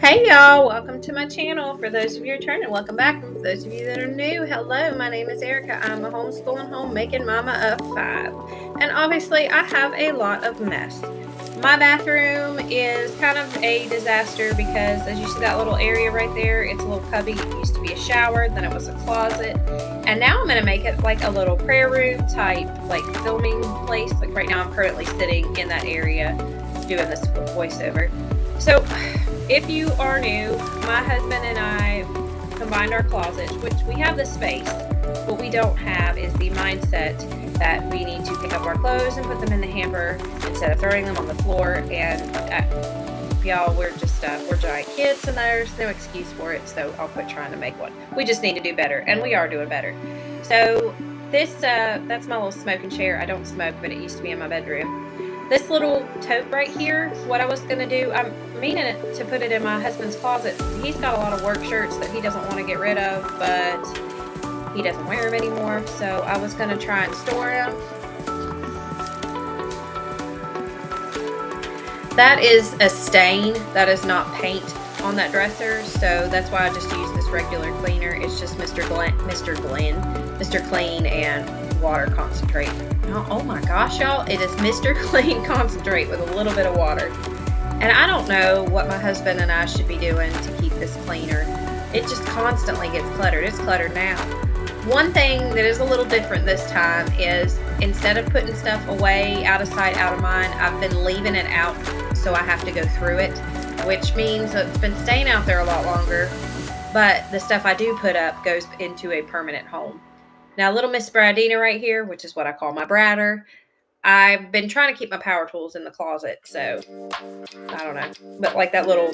Hey y'all, welcome to my channel. For those of you returning, welcome back. And for those of you that are new, hello, my name is Erica. I'm a homeschooling homemaking mama of 5. And obviously I have a lot of mess. My bathroom is kind of a disaster because as you see that little area right there, it's a little cubby. It used to be a shower, then it was a closet. And now I'm going to make it like a little prayer room type, like filming place. Like right now I'm currently sitting in that area doing this voiceover. So if you are new, my husband and I combined our closets, which we have the space. What we don't have is the mindset that we need to pick up our clothes and put them in the hamper instead of throwing them on the floor. And y'all, we're giant kids and there's no excuse for it. So I'll quit trying to make one. We just need to do better, and we are doing better. So that's my little smoking chair. I don't smoke, but it used to be in my bedroom. This little tote right here, what I was going to do, I'm meaning to put it in my husband's closet. He's got a lot of work shirts that he doesn't want to get rid of, but he doesn't wear them anymore. So I was going to try and store them. That is a stain. That is not paint on that dresser. So that's why I just use this regular cleaner. It's just Mr. Clean and water concentrate. Oh my gosh, y'all, it is Mr. Clean concentrate with a little bit of water. And I don't know what my husband and I should be doing to keep this cleaner. It just constantly gets cluttered. It's cluttered now. One thing that is a little different this time is instead of putting stuff away, out of sight, out of mind, I've been leaving it out so I have to go through it, which means it's been staying out there a lot longer, but the stuff I do put up goes into a permanent home. Now, little Miss Bradina right here, which is what I call my Bradder, I've been trying to keep my power tools in the closet, so I don't know. But like that little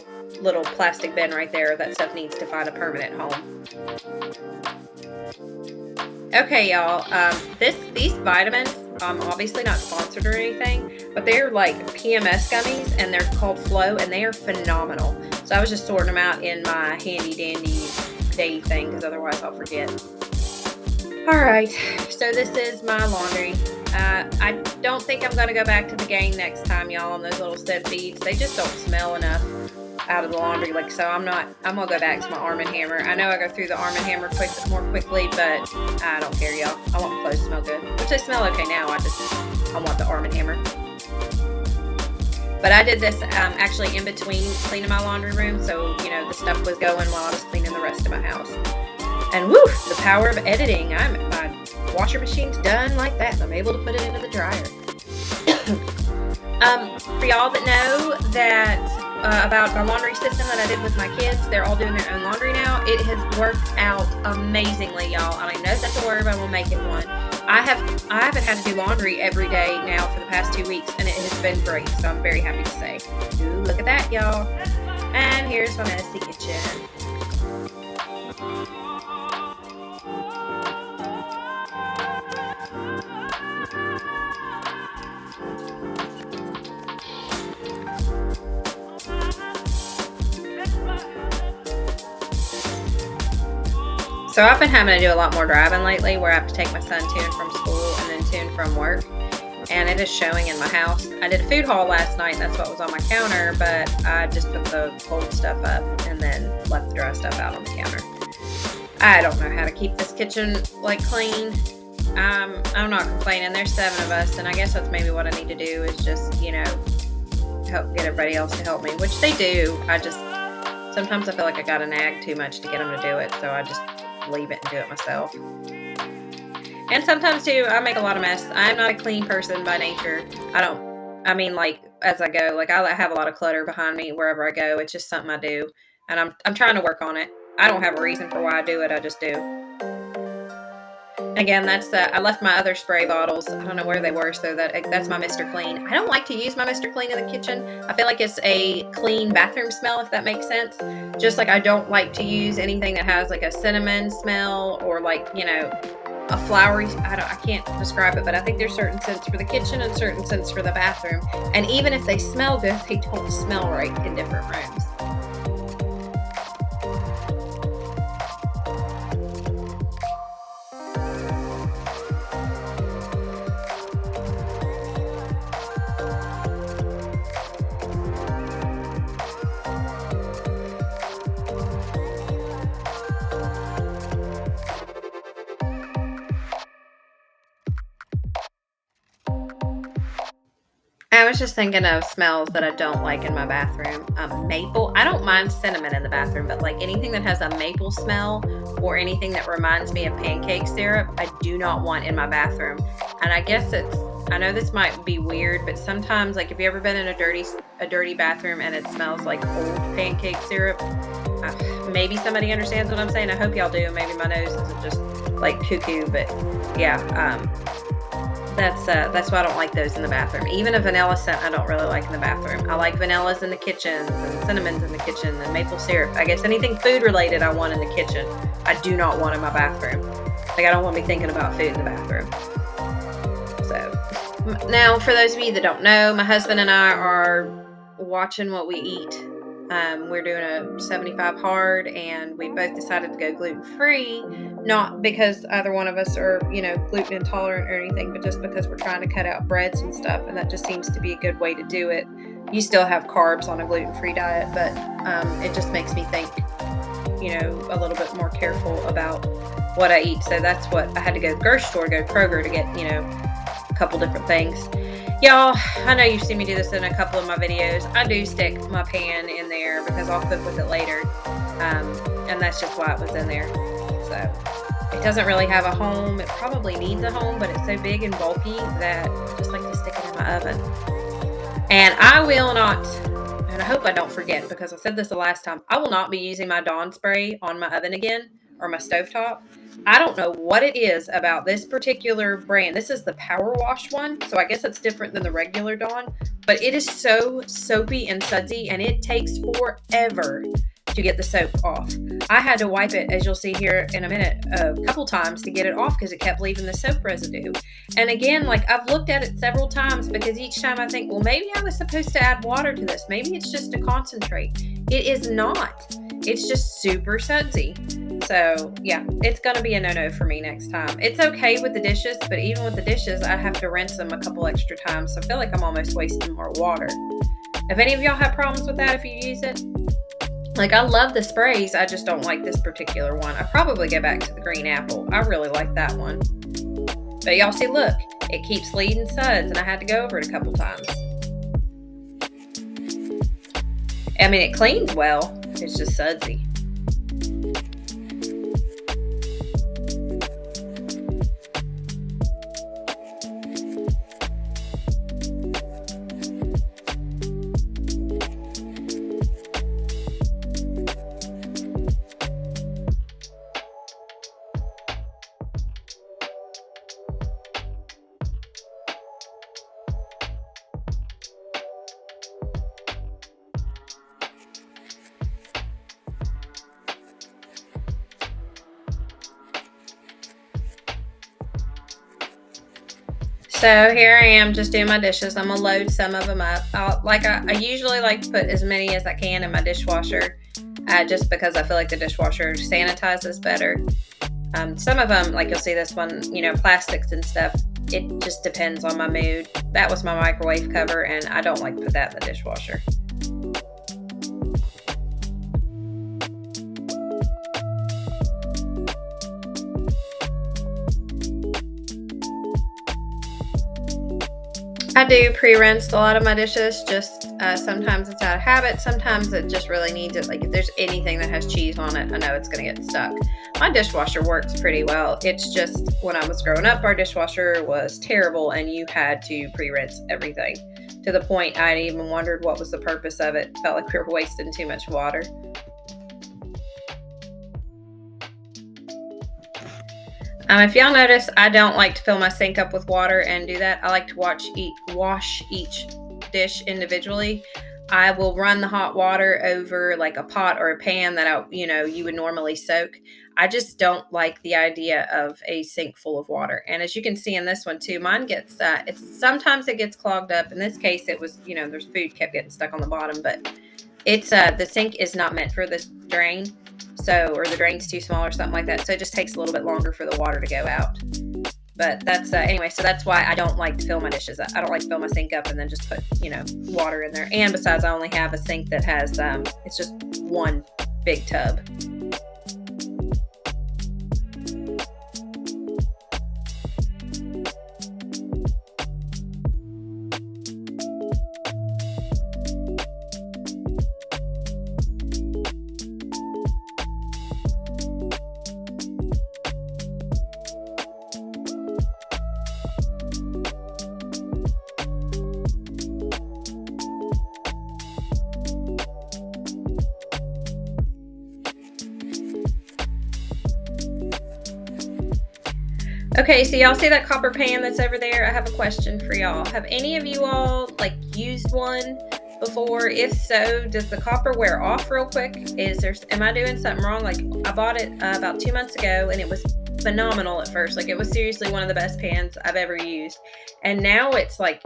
plastic bin right there, that stuff needs to find a permanent home. Okay, y'all, these vitamins, obviously not sponsored or anything, but they're like PMS gummies, and they're called Flow, and they are phenomenal. So I was just sorting them out in my handy dandy day thing, because otherwise I'll forget. All right, so this is my laundry. I don't think I'm going to go back to the gang next time, y'all, on those little set beads. They just don't smell enough out of the laundry. So I'm going to go back to my Arm & Hammer. I know I go through the Arm & Hammer more quickly, but I don't care, y'all. I want my clothes to smell good, which they smell okay now. I want the Arm & Hammer. But I did this actually in between cleaning my laundry room, so, the stuff was going while I was cleaning the rest of my house. And woo, the power of editing. My washer machine's done like that, and I'm able to put it into the dryer. For y'all that know that about my laundry system that I did with my kids, they're all doing their own laundry now. It has worked out amazingly, y'all. I don't even know if that's a word, but I will make it one. I haven't had to do laundry every day now for the past 2 weeks, and it has been great. So I'm very happy to say. Ooh, look at that, y'all. And here's my messy kitchen. So I've been having to do a lot more driving lately, where I have to take my son to and from school and then to and from work, and it is showing in my house. I did a food haul last night, and that's what was on my counter, but I just put the cold stuff up and then left the dry stuff out on the counter. I don't know how to keep this kitchen clean. I'm not complaining. There's 7 of us, and I guess that's maybe what I need to do is just, help get everybody else to help me, which they do. Sometimes I feel like I gotta nag too much to get them to do it, so I just leave it and do it myself. And sometimes too, I make a lot of mess. I'm not a clean person by nature. As I go, I have a lot of clutter behind me wherever I go. It's just something I do, and I'm trying to work on it. I don't have a reason for why I do it. I just do. Again, I left my other spray bottles. I don't know where they were, so that's my Mr. Clean. I don't like to use my Mr. Clean in the kitchen. I feel like it's a clean bathroom smell, if that makes sense. Just like I don't like to use anything that has a cinnamon smell or a flowery. I can't describe it, but I think there's certain scents for the kitchen and certain scents for the bathroom. And even if they smell good, they don't smell right in different rooms. I was just thinking of smells that I don't like in my bathroom. Maple. I don't mind cinnamon in the bathroom, but like anything that has a maple smell or anything that reminds me of pancake syrup, I do not want in my bathroom. And I know this might be weird, but sometimes, like, if you ever been in a dirty bathroom and it smells like old pancake syrup, maybe somebody understands what I'm saying. I hope y'all do. Maybe my nose isn't just like cuckoo, but yeah. That's why I don't like those in the bathroom. Even a vanilla scent I don't really like in the bathroom. I like vanillas in the kitchen and cinnamons in the kitchen and maple syrup. I guess anything food related I want in the kitchen. I do not want in my bathroom. Like, I don't want to be thinking about food in the bathroom. So now, for those of you that don't know, my husband and I are watching what we eat. We're doing a 75 hard, and we both decided to go gluten-free, not because either one of us are, gluten intolerant or anything, but just because we're trying to cut out breads and stuff, and that just seems to be a good way to do it. You still have carbs on a gluten-free diet, but it just makes me think, a little bit more careful about what I eat. So that's what I had to go to the grocery store, go to Kroger to get, a couple different things. Y'all, I know you've seen me do this in a couple of my videos. I do stick my pan in there because I'll cook with it later. And that's just why it was in there. So it doesn't really have a home. It probably needs a home, but it's so big and bulky that I just like to stick it in my oven. And I will not, and I hope I don't forget because I said this the last time, I will not be using my Dawn spray on my oven again or my stovetop. I don't know what it is about this particular brand. This is the Power Wash one, so I guess it's different than the regular Dawn, but it is so soapy and sudsy, and it takes forever to get the soap off. I had to wipe it, as you'll see here in a minute, a couple times to get it off because it kept leaving the soap residue. And again, like, I've looked at it several times because each time I think, well, maybe I was supposed to add water to this. Maybe it's just a concentrate. It is not. It's just super sudsy. So yeah, it's going to be a no-no for me next time. It's okay with the dishes, but even with the dishes, I have to rinse them a couple extra times. So I feel like I'm almost wasting more water. If any of y'all have problems with that, if you use it, like, I love the sprays. I just don't like this particular one. I probably go back to the green apple. I really like that one. But y'all see, look, it keeps leading suds, and I had to go over it a couple times. I mean, it cleans well. It's just sudsy. So here I am just doing my dishes. I'm going to load some of them up. I usually like to put as many as I can in my dishwasher just because I feel like the dishwasher sanitizes better. Some of them, like you'll see this one, plastics and stuff, it just depends on my mood. That was my microwave cover, and I don't like to put that in the dishwasher. I do pre-rinse a lot of my dishes, just sometimes it's out of habit, sometimes it just really needs it. Like, if there's anything that has cheese on it, I know it's going to get stuck. My dishwasher works pretty well. It's just, when I was growing up, our dishwasher was terrible, and you had to pre-rinse everything, to the point I even wondered what was the purpose of it. Felt like we were wasting too much water. If y'all notice, I don't like to fill my sink up with water and do that. I like to wash each dish individually. I will run the hot water over like a pot or a pan that you would normally soak. I just don't like the idea of a sink full of water. And as you can see in this one too, mine gets sometimes it gets clogged up. In this case, it was there's food kept getting stuck on the bottom, but it's the sink is not meant for this drain. Or the drain's too small or something like that. So it just takes a little bit longer for the water to go out. But that's, anyway, so that's why I don't like to fill my dishes. I don't like to fill my sink up and then just put, water in there. And besides, I only have a sink that has, it's just one big tub. Okay, so y'all see that copper pan that's over there? I have a question for y'all. Have any of you all like used one before? If so, does the copper wear off real quick? Am I doing something wrong? Like I bought it about 2 months ago and it was phenomenal at first. Like it was seriously one of the best pans I've ever used. And now it's like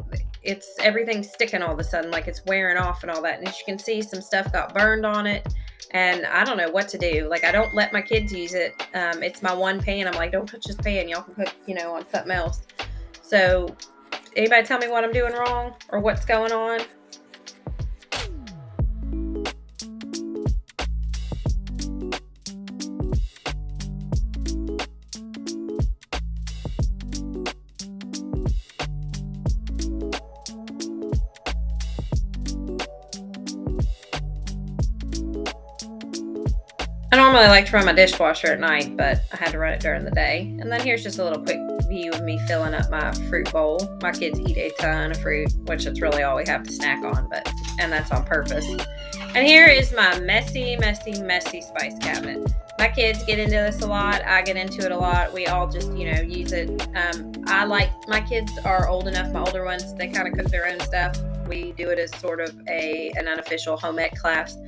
everything's sticking all of a sudden, like it's wearing off and all that. And as you can see, some stuff got burned on it. And I don't know what to do. Like I don't let my kids use it. It's my one pan. I'm like, don't touch this pan. Y'all can cook, on something else. So anybody tell me what I'm doing wrong or what's going on? I normally like to run my dishwasher at night, but I had to run it during the day. And then here's just a little quick view of me filling up my fruit bowl. My kids eat a ton of fruit, which is really all we have to snack on, and that's on purpose. And here is my messy, messy, messy spice cabinet. My kids get into this a lot. I get into it a lot. We all just, use it. My kids are old enough, my older ones, they kind of cook their own stuff. We do it as sort of an unofficial home ec class.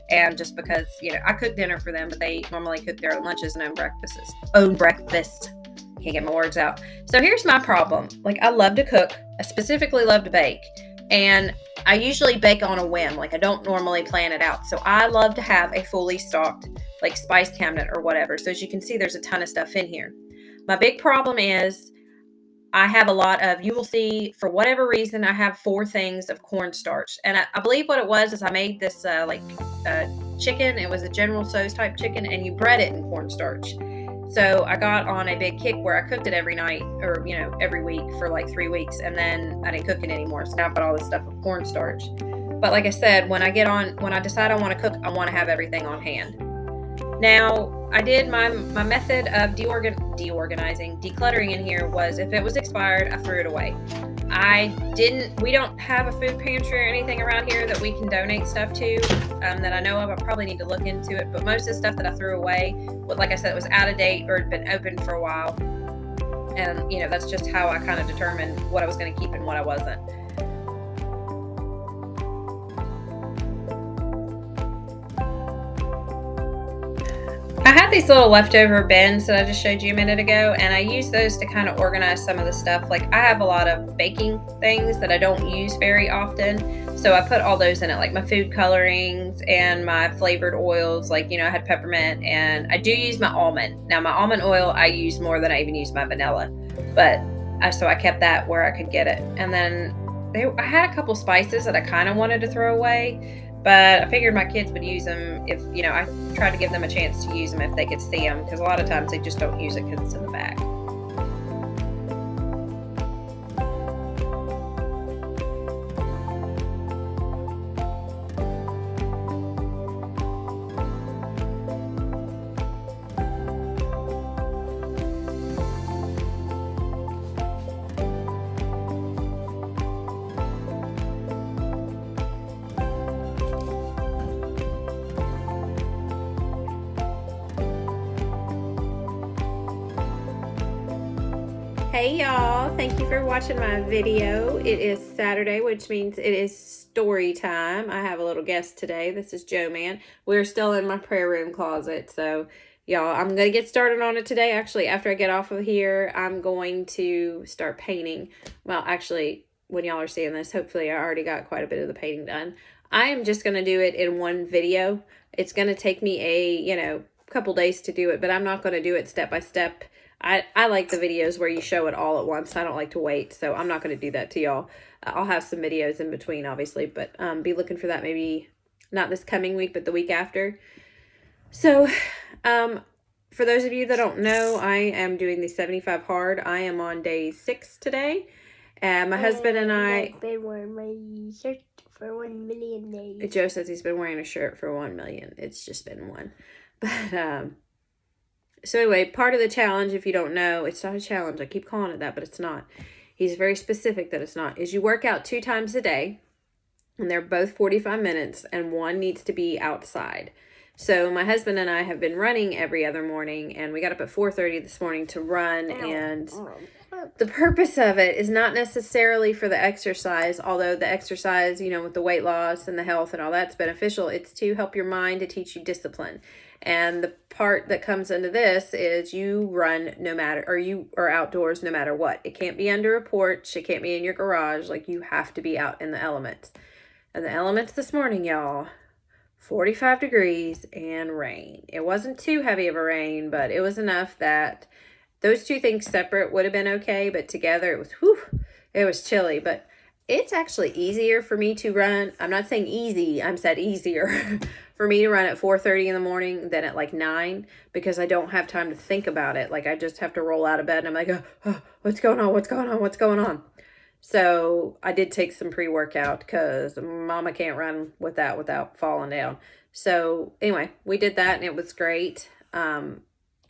And just because, I cook dinner for them, but they normally cook their own lunches and own breakfast. Can't get my words out. So here's my problem. Like, I love to cook. I specifically love to bake. And I usually bake on a whim. Like, I don't normally plan it out. So I love to have a fully stocked, like, spice cabinet or whatever. So as you can see, there's a ton of stuff in here. My big problem is I have a lot of, you will see, for whatever reason, I have 4 things of cornstarch. And I believe what it was is I made this chicken. It was a General Tso's type chicken, and you bread it in cornstarch. So I got on a big kick where I cooked it every night or, every week for like 3 weeks. And then I didn't cook it anymore. So now I got all this stuff with cornstarch. But like I said, when I decide I want to cook, I want to have everything on hand. Now, I did my method of decluttering in here was if it was expired, I threw it away. We don't have a food pantry or anything around here that we can donate stuff to that I know of. I probably need to look into it, but most of the stuff that I threw away, like I said, it was out of date or had been open for a while. And, that's just how I kind of determined what I was going to keep and what I wasn't. I had these little leftover bins that I just showed you a minute ago, and I use those to kind of organize some of the stuff. Like I have a lot of baking things that I don't use very often, so I put all those in it, like my food colorings and my flavored oils. Like, I had peppermint, and I do use my almond. Now, my almond oil I use more than I even use my vanilla, but so I kept that where I could get it. And then I had a couple spices that I kind of wanted to throw away, but I figured my kids would use them if, I tried to give them a chance to use them if they could see them, because a lot of times they just don't use it because it's in the bag. Hey y'all, thank you for watching my video. It is Saturday, which means it is story time. I have a little guest today. This is Joe Man. We're still in my prayer room closet, so y'all, I'm going to get started on it today. Actually, after I get off of here, I'm going to start painting. Well, actually, when y'all are seeing this, hopefully I already got quite a bit of the painting done. I am just going to do it in one video. It's going to take me a, couple days to do it, but I'm not going to do it step by step. I like the videos where you show it all at once. I don't like to wait, so I'm not going to do that to y'all. I'll have some videos in between, obviously, but be looking for that maybe not this coming week, but the week after. So, for those of you that don't know, I am doing the 75 hard. I am on day 6 today. My husband and I've been wearing my shirt for 1 million days. Joe says he's been wearing a shirt for 1 million. It's just been one. But, so anyway, part of the challenge, if you don't know, it's not a challenge. I keep calling it that, but it's not. He's very specific that it's not. Is you work out 2 times a day, and they're both 45 minutes, and one needs to be outside. So my husband and I have been running every other morning, and we got up at 4:30 this morning to run, and the purpose of it is not necessarily for the exercise, although the exercise, with the weight loss and the health and all that's beneficial. It's to help your mind, to teach you discipline. And the part that comes into this is you run no matter, or you are outdoors no matter what. It can't be under a porch. It can't be in your garage. Like, you have to be out in the elements. And the elements this morning, y'all, 45 degrees and rain. It wasn't too heavy of a rain, but it was enough that those two things separate would have been okay, but together it was chilly. But it's actually easier for me to run. I'm not saying easy, I'm said easier for me to run at 4:30 in the morning than at like 9, because I don't have time to think about it. Like, I just have to roll out of bed and I'm like, oh, what's going on? What's going on? What's going on? So I did take some pre-workout because Mama can't run with that without falling down. So anyway, we did that and it was great.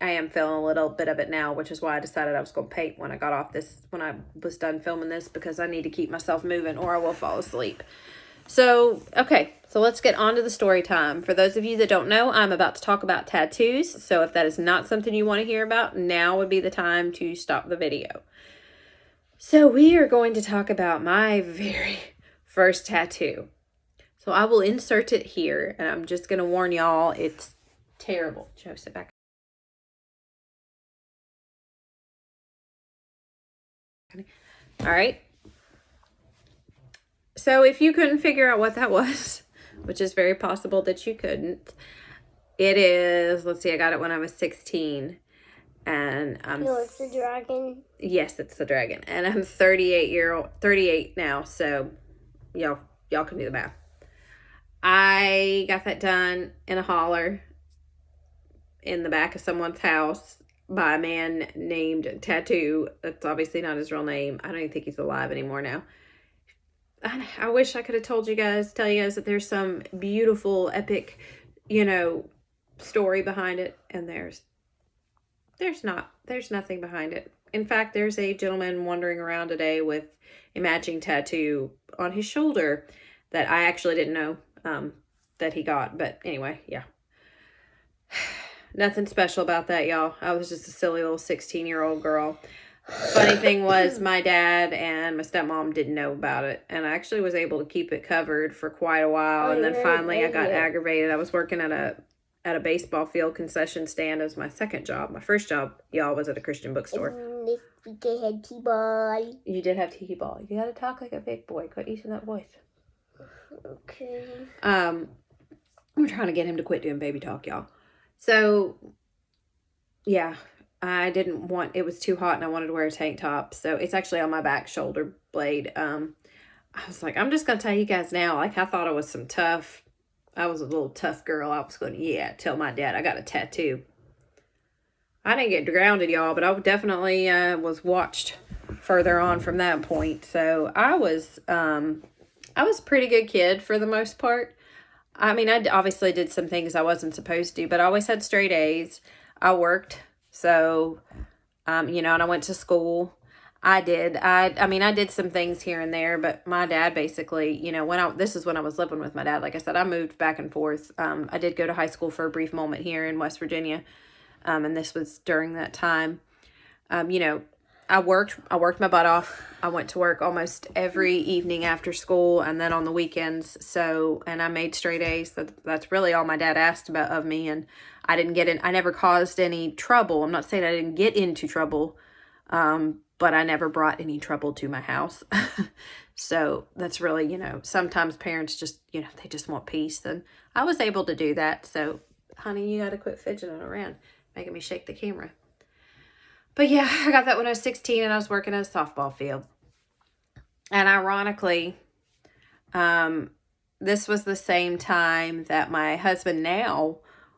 I am feeling a little bit of it now, which is why I decided I was going to paint when I was done filming this, because I need to keep myself moving or I will fall asleep. So, okay, so let's get on to the story time. For those of you that don't know, I'm about to talk about tattoos. So if that is not something you want to hear about, now would be the time to stop the video. So we are going to talk about my very first tattoo. So I will insert it here, and I'm just going to warn y'all, it's terrible. Joe, sit back. All right. So if you couldn't figure out what that was, which is very possible that you couldn't, it is, let's see, I got it when I was 16. And it's the dragon. Yes, it's the dragon. And I'm 38 now, so y'all can do the math. I got that done in a holler in the back of someone's house by a man named Tattoo. That's obviously not his real name. I don't even think he's alive anymore now. I wish I could have tell you guys that there's some beautiful, epic, story behind it, and there's not. There's nothing behind it. In fact, there's a gentleman wandering around today with a matching tattoo on his shoulder that I actually didn't know that he got. But anyway, yeah. Nothing special about that, y'all. I was just a silly little 16-year-old girl. Funny thing was, my dad and my stepmom didn't know about it. And I actually was able to keep it covered for quite a while. And then finally I got aggravated. I was working at a baseball field concession stand as my second job. My first job, y'all, was at a Christian bookstore. This week I had T-ball. You did have T-ball. You gotta talk like a big boy. Quit using that voice. Okay. We're trying to get him to quit doing baby talk, y'all. So, yeah, it was too hot and I wanted to wear a tank top. So it's actually on my back shoulder blade. I was like, I'm just gonna tell you guys now, like, I thought I was I was a little tough girl. I was going to, tell my dad I got a tattoo. I didn't get grounded, y'all, but I definitely was watched further on from that point. So I was a pretty good kid for the most part. I mean, I obviously did some things I wasn't supposed to, but I always had straight A's. I worked, so, and I went to school. I did some things here and there, but my dad basically, this is when I was living with my dad. Like I said, I moved back and forth. I did go to high school for a brief moment here in West Virginia. And this was during that time. I worked my butt off. I went to work almost every evening after school and then on the weekends. And I made straight A's. That's really all my dad asked of me. And I never caused any trouble. I'm not saying I didn't get into trouble. But I never brought any trouble to my house. So that's really, sometimes parents just, they just want peace. And I was able to do that. So, honey, you got to quit fidgeting around, making me shake the camera. But yeah, I got that when I was 16 and I was working at a softball field. And ironically, this was the same time that my husband now,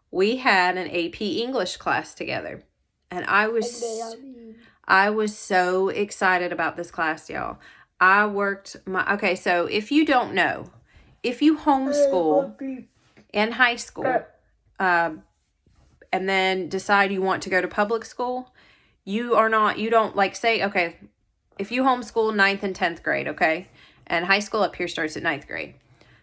we had an AP English class together. And I was so excited about this class, y'all. So if you don't know, if you homeschool in high school, and then decide you want to go to public school, if you homeschool 9th and 10th grade, okay, and high school up here starts at 9th grade.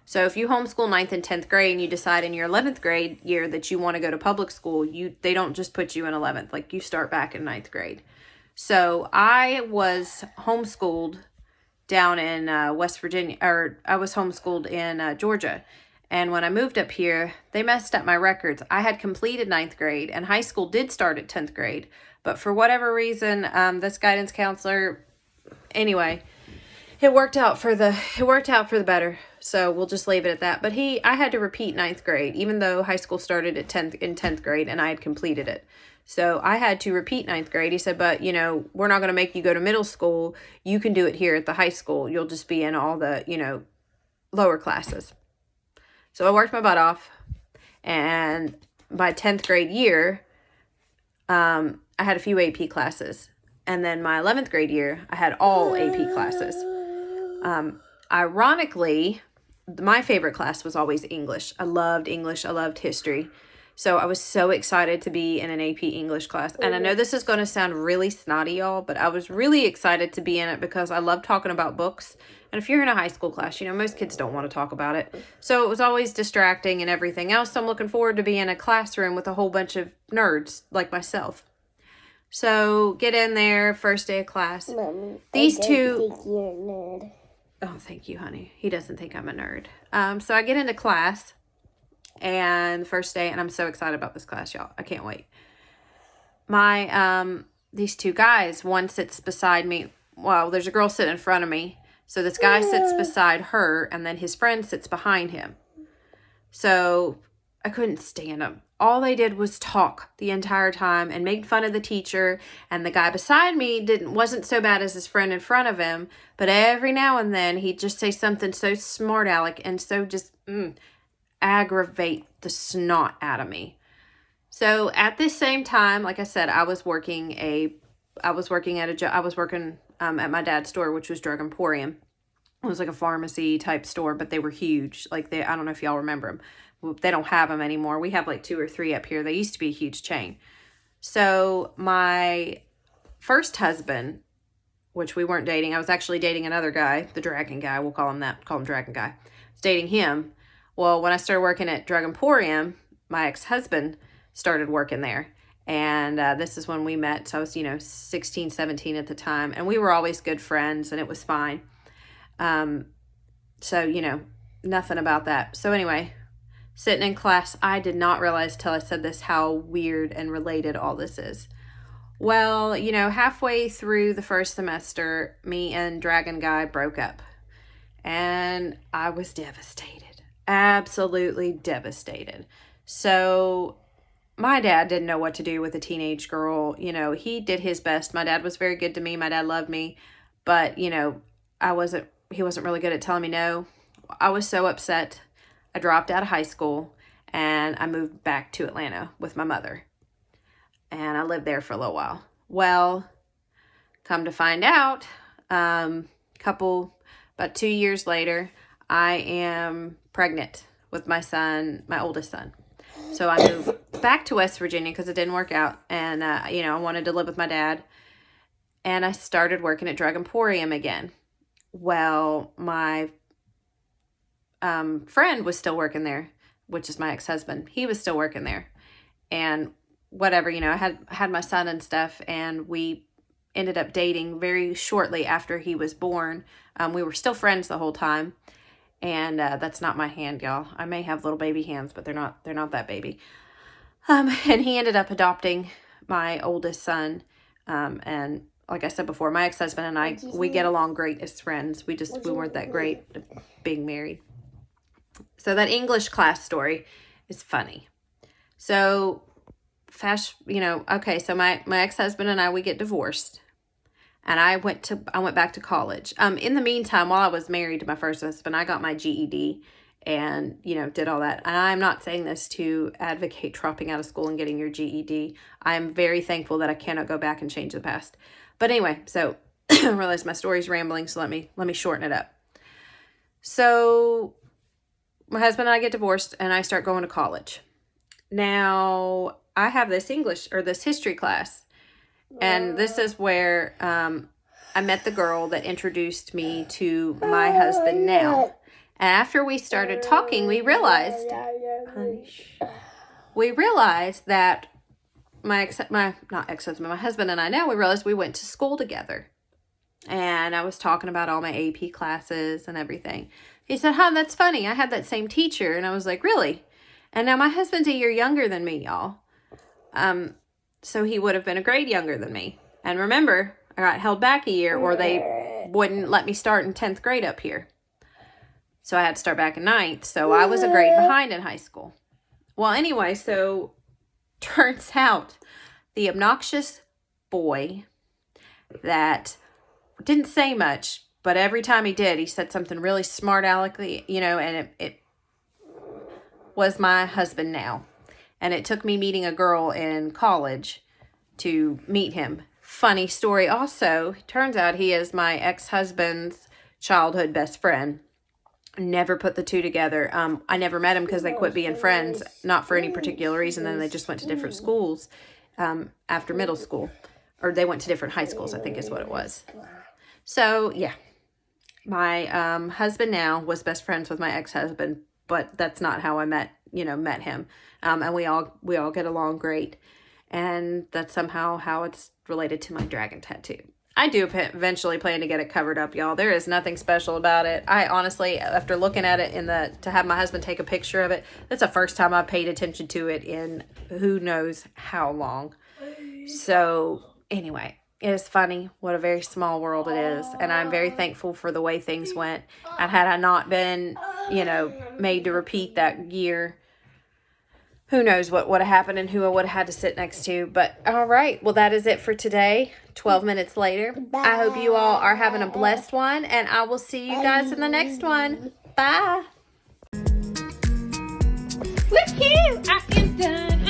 So if you homeschool 9th and 10th grade and you decide in your 11th grade year that you want to go to public school, they don't just put you in 11th. Like, you start back in 9th grade. So I was homeschooled down in West Virginia, or I was homeschooled in Georgia. And when I moved up here, they messed up my records. I had completed 9th grade, and high school did start at 10th grade. But for whatever reason, this guidance counselor, anyway, it worked out for the better. So we'll just leave it at that. But I had to repeat 9th grade, even though high school started at 10th grade, and I had completed it. So I had to repeat 9th grade. He said, but, we're not going to make you go to middle school. You can do it here at the high school. You'll just be in all the, lower classes. So I worked my butt off. And by 10th grade year, I had a few AP classes. And then my 11th grade year, I had all AP classes. Ironically, my favorite class was always English. I loved English. I loved history. So I was so excited to be in an AP English class. And I know this is going to sound really snotty, y'all, but I was really excited to be in it because I love talking about books. And if you're in a high school class, most kids don't want to talk about it. So it was always distracting and everything else. So I'm looking forward to being in a classroom with a whole bunch of nerds like myself. So get in there, first day of class. Mommy, These I two... don't think you're a nerd. Oh, thank you, honey. He doesn't think I'm a nerd. So I get into class, and the first day, and I'm so excited about this class, y'all. I can't wait. These two guys, one sits beside me. Well, there's a girl sitting in front of me. So this guy sits beside her, and then his friend sits behind him. So I couldn't stand them. All they did was talk the entire time and made fun of the teacher. And the guy beside me wasn't so bad as his friend in front of him. But every now and then he'd just say something so smart aleck and so just aggravate the snot out of me. So at this same time, like I said, I was working at my dad's store, which was Drug Emporium. It was like a pharmacy type store, but they were huge. I don't know if y'all remember them. They don't have them anymore. We have like 2 or 3 up here. They used to be a huge chain. So my first husband, which we weren't dating, I was actually dating another guy, the Dragon guy. We'll call him Dragon guy. I was dating him. Well, when I started working at Drug Emporium, my ex-husband started working there. And this is when we met. So I was, 16, 17 at the time. And we were always good friends, and it was fine. So, nothing about that. So anyway, sitting in class, I did not realize till I said this how weird and related all this is. Well, halfway through the first semester, me and Dragon Guy broke up. And I was devastated. Absolutely devastated. So my dad didn't know what to do with a teenage girl. He did his best. My dad was very good to me. My dad loved me. But, he wasn't really good at telling me no. I was so upset. I dropped out of high school and I moved back to Atlanta with my mother. And I lived there for a little while. Well, come to find out, about 2 years later, I am pregnant with my oldest son. So I moved back to West Virginia because it didn't work out. And, I wanted to live with my dad. And I started working at Drug Emporium again. Well, my friend was still working there, which is my ex-husband. He was still working there. And whatever, I had my son and stuff, and we ended up dating very shortly after he was born. We were still friends the whole time. And that's not my hand, y'all. I may have little baby hands, but they're not that baby. And he ended up adopting my oldest son. And like I said before, my ex-husband and I, we get along great as friends. We weren't that great being married. So that English class story is funny. So okay, so my ex-husband and I, we get divorced. And I went back to college. In the meantime, while I was married to my first husband, I got my GED and, did all that. And I'm not saying this to advocate dropping out of school and getting your GED. I'm very thankful that I cannot go back and change the past. But anyway, so I realize my story's rambling, so let me shorten it up. So my husband and I get divorced and I start going to college. Now, I have this history class. And this is where I met the girl that introduced me to my husband now. And after we started talking, we realized that my husband and I now, we realized we went to school together. And I was talking about all my AP classes and everything. He said, that's funny. I had that same teacher. And I was like, really? And now my husband's a year younger than me, y'all. So he would have been a grade younger than me. And remember, I got held back a year or they wouldn't let me start in 10th grade up here. So I had to start back in 9th. So I was a grade behind in high school. Well, anyway, so turns out the obnoxious boy that didn't say much, but every time he did, he said something really smart alecky, and it was my husband now. And it took me meeting a girl in college to meet him. Funny story also, turns out he is my ex-husband's childhood best friend. Never put the two together. I never met him because they quit being friends, not for any particular reason. Then they just went to different schools after middle school. Or they went to different high schools, I think is what it was. So, yeah. My husband now was best friends with my ex-husband, but that's not how I met him. And we all get along great. And that's somehow how it's related to my dragon tattoo. I do eventually plan to get it covered up, y'all. There is nothing special about it. I honestly, after looking at it to have my husband take a picture of it, that's the first time I paid attention to it in who knows how long. So anyway, it is funny what a very small world it is. And I'm very thankful for the way things went. And had I not been, made to repeat that year, who knows what would have happened and who I would have had to sit next to. But all right, well, that is it for today. 12 minutes later. Bye. I hope you all are having a blessed one, and I will see you guys in the next one. Bye. Look here, I am done.